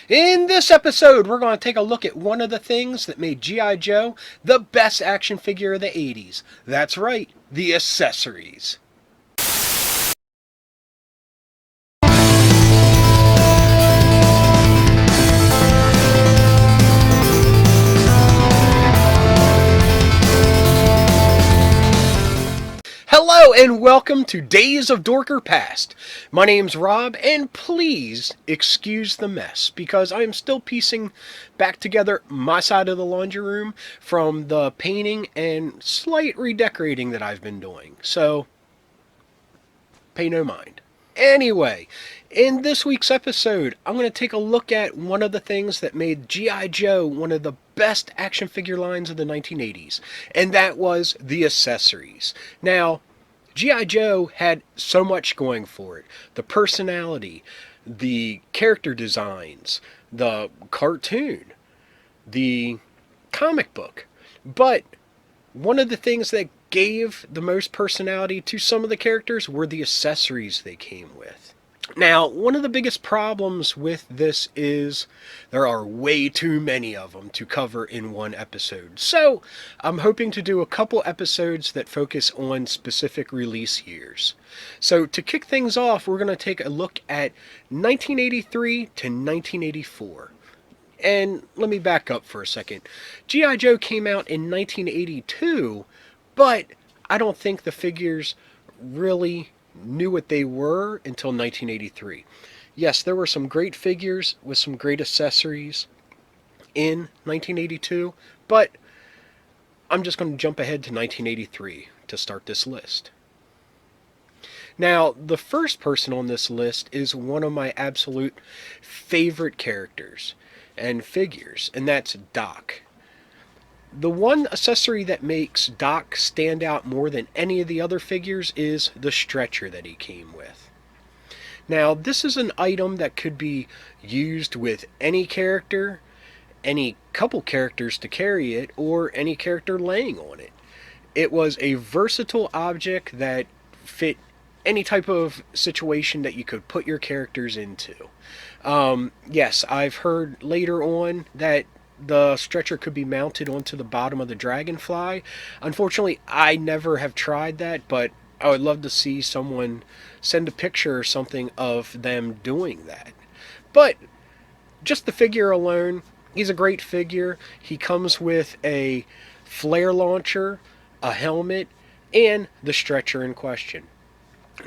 In this episode, we're going to take a look at one of the things that made G.I. Joe the best action figure of the 80s. That's right, the accessories. Hello and welcome to Days of Dorker Past. My name's Rob, and please excuse the mess because I am still piecing back together my side of the laundry room from the painting and slight redecorating that I've been doing. So, pay no mind. Anyway, in this week's episode, I'm going to take a look at one of the things that made G.I. Joe one of the best action figure lines of the 1980s, and that was the accessories. Now, G.I. Joe had so much going for it. The personality, the character designs, the cartoon, the comic book. But one of the things that gave the most personality to some of the characters were the accessories they came with. Now, one of the biggest problems with this is there are way too many of them to cover in one episode. So, I'm hoping to do a couple episodes that focus on specific release years. So, to kick things off, we're going to take a look at 1983 to 1984. And let me back up for a second. G.I. Joe came out in 1982, but I don't think the figures really knew what they were until 1983. Yes, there were some great figures with some great accessories in 1982, but I'm just going to jump ahead to 1983 to start this list. Now, the first person on this list is one of my absolute favorite characters and figures, and that's Doc. The one accessory that makes Doc stand out more than any of the other figures is the stretcher that he came with. Now, this is an item that could be used with any character, any couple characters to carry it, or any character laying on it. It was a versatile object that fit any type of situation that you could put your characters into. Yes, I've heard later on that the stretcher could be mounted onto the bottom of the Dragonfly. Unfortunately, I never have tried that, but I would love to see someone send a picture or something of them doing that. But just the figure alone, he's a great figure. He comes with a flare launcher, a helmet, and the stretcher in question.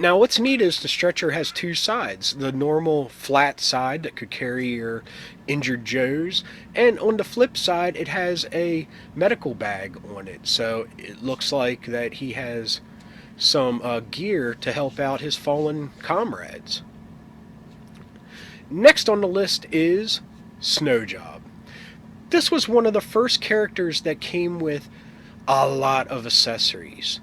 Now, what's neat is the stretcher has two sides. The normal flat side that could carry your injured Joes, and on the flip side, it has a medical bag on it. So it looks like that he has some gear to help out his fallen comrades. Next on the list is Snowjob. This was one of the first characters that came with a lot of accessories.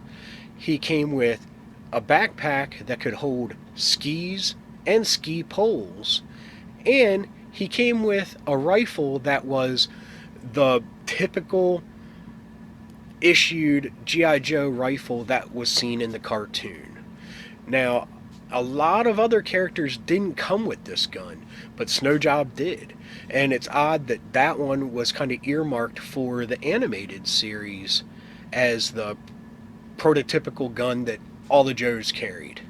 He came with a backpack that could hold skis and ski poles, and he came with a rifle that was the typical issued G.I. Joe rifle that was seen in the cartoon. Now, a lot of other characters didn't come with this gun, but Snowjob did, and it's odd that that one was kind of earmarked for the animated series as the prototypical gun that all the Joes carried.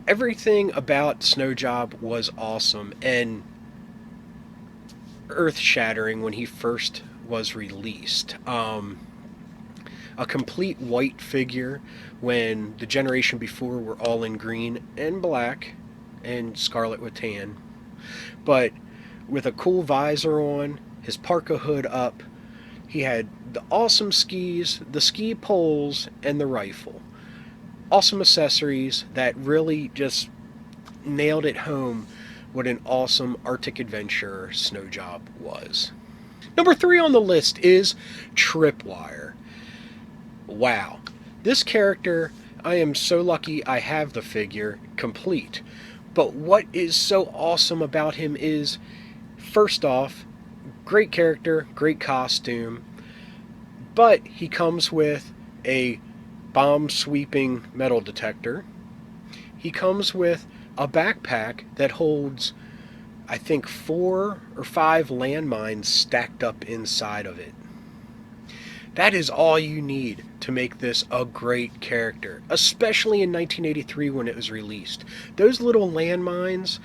Everything about Snowjob was awesome and earth-shattering when he first was released. A complete white figure when the generation before were all in green and black and scarlet with tan. But with a cool visor on, his parka hood up, he had the awesome skis, the ski poles, and the rifle. Awesome accessories that really just nailed it home what an awesome Arctic adventurer Snowjob was. Number 3 on the list is Tripwire. Wow. This character, I am so lucky I have the figure complete. But what is so awesome about him is, first off, great character, great costume, but he comes with a bomb-sweeping metal detector. He comes with a backpack that holds I think 4 or 5 landmines stacked up inside of it. That is all you need to make this a great character, especially in 1983 when it was released. Those little landmines,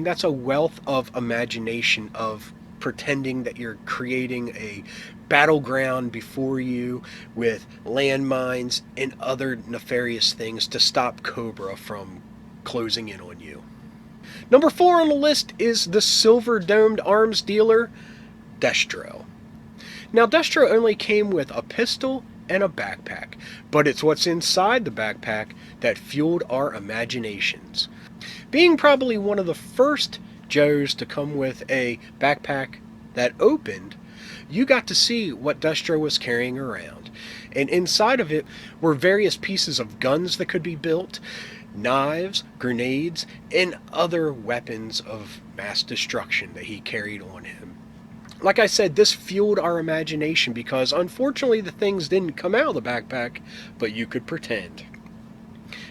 that's a wealth of imagination of pretending that you're creating a battleground before you with landmines and other nefarious things to stop Cobra from closing in on you. Number 4 on the list is the silver domed arms dealer, Destro. Now, Destro only came with a pistol and a backpack, but it's what's inside the backpack that fueled our imaginations. Being probably one of the first Joes to come with a backpack that opened, you got to see what Destro was carrying around. And inside of it were various pieces of guns that could be built, knives, grenades, and other weapons of mass destruction that he carried on him. Like I said, this fueled our imagination because unfortunately the things didn't come out of the backpack, but you could pretend.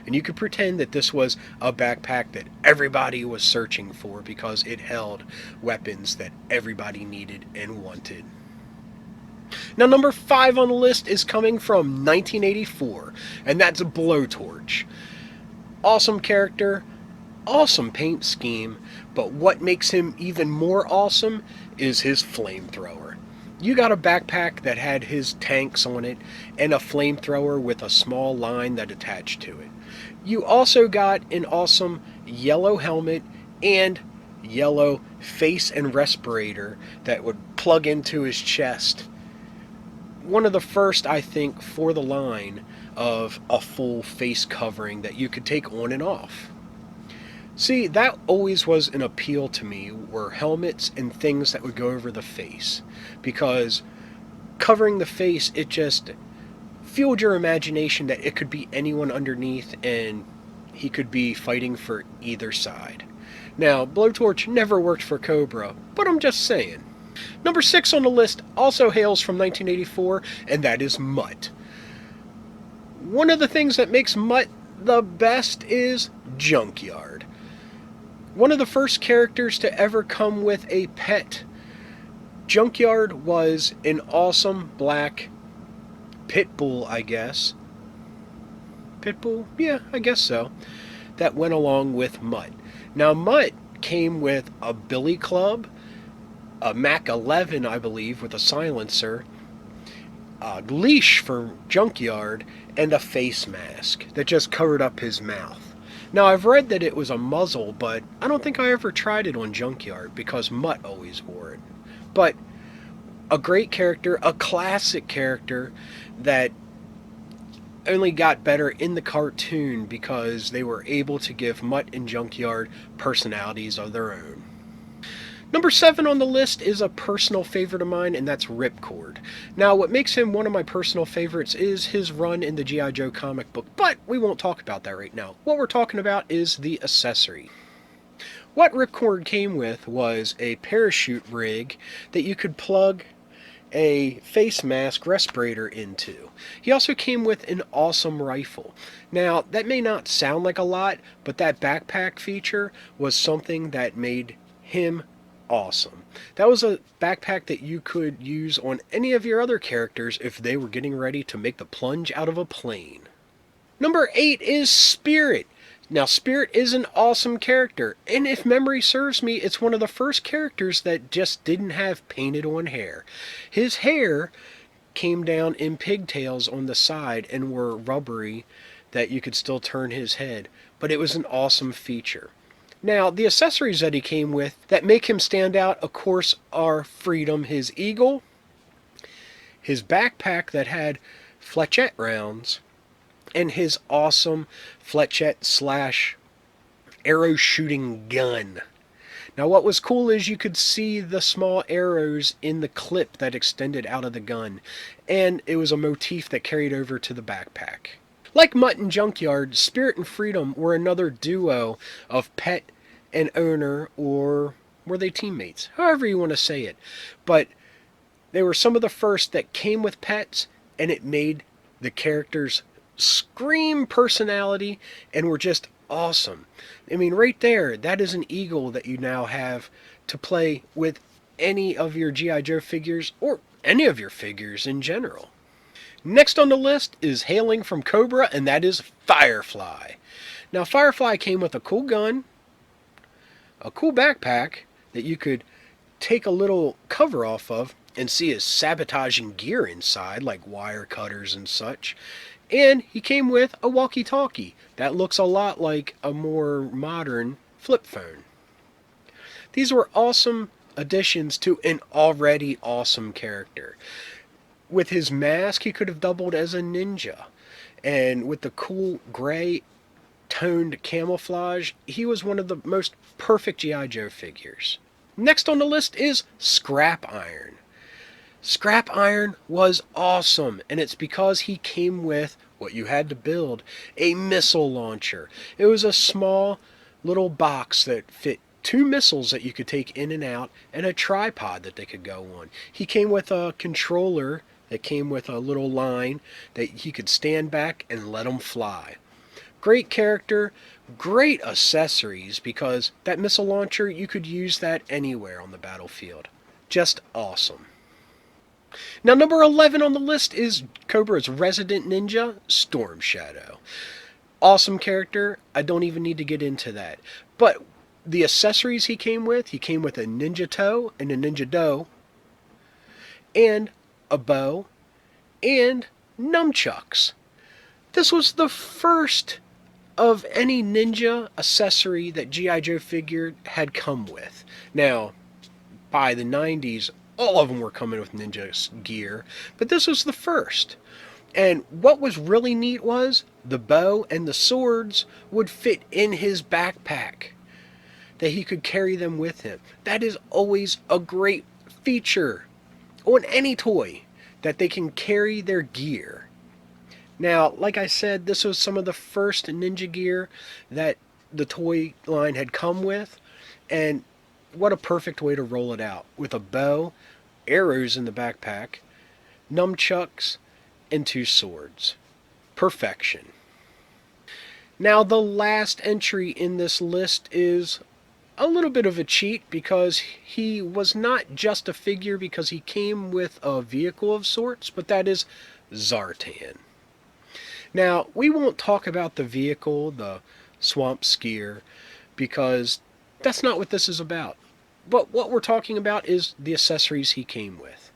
And you could pretend that this was a backpack that everybody was searching for because it held weapons that everybody needed and wanted. Now, number 5 on the list is coming from 1984, and that's Blowtorch. Awesome character, awesome paint scheme, but what makes him even more awesome is his flamethrower. You got a backpack that had his tanks on it and a flamethrower with a small line that attached to it. You also got an awesome yellow helmet and yellow face and respirator that would plug into his chest. One of the first, I think, for the line of a full face covering that you could take on and off. See, that always was an appeal to me, were helmets and things that would go over the face. Because covering the face, it just fueled your imagination that it could be anyone underneath and he could be fighting for either side. Now, Blowtorch never worked for Cobra, but I'm just saying. Number 6 on the list also hails from 1984, and that is Mutt. One of the things that makes Mutt the best is Junkyard. One of the first characters to ever come with a pet. Junkyard was an awesome black pit bull, I guess. Pit bull? Yeah, I guess so. That went along with Mutt. Now, Mutt came with a billy club, a Mac 11, I believe, with a silencer, a leash for Junkyard, and a face mask that just covered up his mouth. Now, I've read that it was a muzzle, but I don't think I ever tried it on Junkyard because Mutt always wore it. But a great character, a classic character that only got better in the cartoon because they were able to give Mutt and Junkyard personalities of their own. Number 7 on the list is a personal favorite of mine, and that's Ripcord. Now, what makes him one of my personal favorites is his run in the G.I.Joe comic book, but we won't talk about that right now. What we're talking about is the accessory. What Ripcord came with was a parachute rig that you could plug a face mask respirator into. He also came with an awesome rifle. Now, that may not sound like a lot, but that backpack feature was something that made him awesome. That was a backpack that you could use on any of your other characters if they were getting ready to make the plunge out of a plane. Number 8 is Spirit. Now, Spirit is an awesome character, and if memory serves me, it's one of the first characters that just didn't have painted on hair. His hair came down in pigtails on the side and were rubbery that you could still turn his head, but it was an awesome feature. Now, the accessories that he came with that make him stand out, of course, are Freedom, his eagle, his backpack that had fletchette rounds, and his awesome fletchette / arrow shooting gun. Now, what was cool is you could see the small arrows in the clip that extended out of the gun, and it was a motif that carried over to the backpack. Like Mutt and Junkyard, Spirit and Freedom were another duo of pet and owner, or were they teammates? However you want to say it. But they were some of the first that came with pets, and it made the characters scream personality and were just awesome. I mean, right there, that is an eagle that you now have to play with any of your G.I. Joe figures or any of your figures in general. Next on the list is hailing from Cobra, and that is Firefly. Now, Firefly came with a cool gun, a cool backpack that you could take a little cover off of and see his sabotaging gear inside, like wire cutters and such. And he came with a walkie-talkie that looks a lot like a more modern flip phone. These were awesome additions to an already awesome character. With his mask, he could have doubled as a ninja. And with the cool gray toned camouflage, he was one of the most perfect G.I. Joe figures. Next on the list is Scrap Iron. Scrap Iron was awesome, and it's because he came with what you had to build, a missile launcher. It was a small little box that fit 2 missiles that you could take in and out, and a tripod that they could go on. He came with a controller that came with a little line that he could stand back and let them fly. Great character, great accessories, because that missile launcher, you could use that anywhere on the battlefield. Just awesome. Now, number 11 on the list is Cobra's resident ninja, Storm Shadow. Awesome character. I don't even need to get into that. But the accessories he came with a ninja toe and a ninja do, and a bow, and nunchucks. This was the first of any ninja accessory that G.I. Joe figure had come with. Now, by the 90s, all of them were coming with ninja gear, but this was the first. And what was really neat was the bow and the swords would fit in his backpack, that he could carry them with him. That is always a great feature on any toy, that they can carry their gear. Now, like I said, this was some of the first ninja gear that the toy line had come with, and what a perfect way to roll it out, with a bow, arrows in the backpack, nunchucks, and 2 swords. Perfection. Now, the last entry in this list is a little bit of a cheat, because he was not just a figure because he came with a vehicle of sorts, but that is Zartan. Now, we won't talk about the vehicle, the swamp skier, because that's not what this is about. But what we're talking about is the accessories he came with.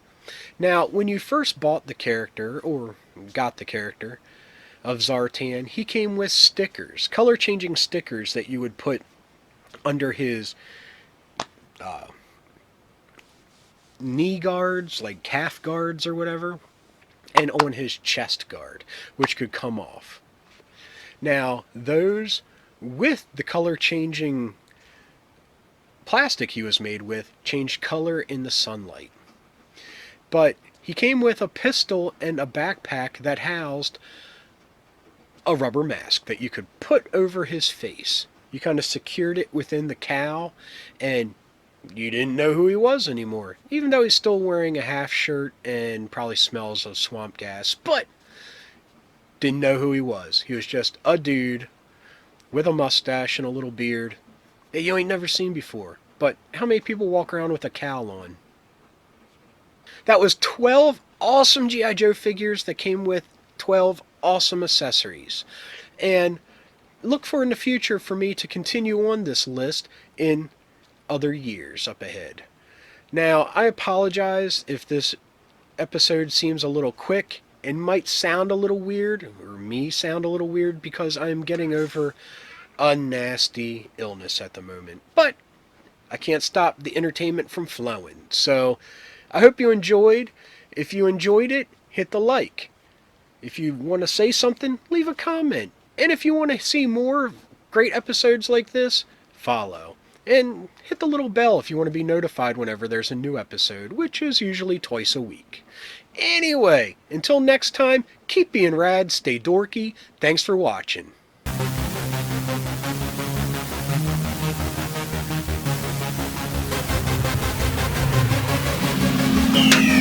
Now, when you first bought the character, or got the character of Zartan, he came with stickers, color-changing stickers that you would put under his knee guards, like calf guards or whatever, and on his chest guard, which could come off. Now, those, with the color-changing plastic he was made with, changed color in the sunlight. But he came with a pistol and a backpack that housed a rubber mask that you could put over his face. You kind of secured it within the cowl, and you didn't know who he was anymore, even though he's still wearing a half shirt and probably smells of swamp gas, but didn't know who he was. He was just a dude with a mustache and a little beard that you ain't never seen before. But how many people walk around with a cowl on? That was 12 awesome G.I. Joe figures that came with 12 awesome accessories. And look for in the future for me to continue on this list in other years up ahead. Now, I apologize if this episode seems a little quick and might sound a little weird, or me sound a little weird, because I'm getting over a nasty illness at the moment. But I can't stop the entertainment from flowing. So I hope you enjoyed. If you enjoyed it, hit the like. If you want to say something, leave a comment. And if you want to see more great episodes like this, follow. And hit the little bell if you want to be notified whenever there's a new episode, which is usually twice a week. Anyway, until next time, keep being rad, stay dorky. Thanks for watching. Yeah.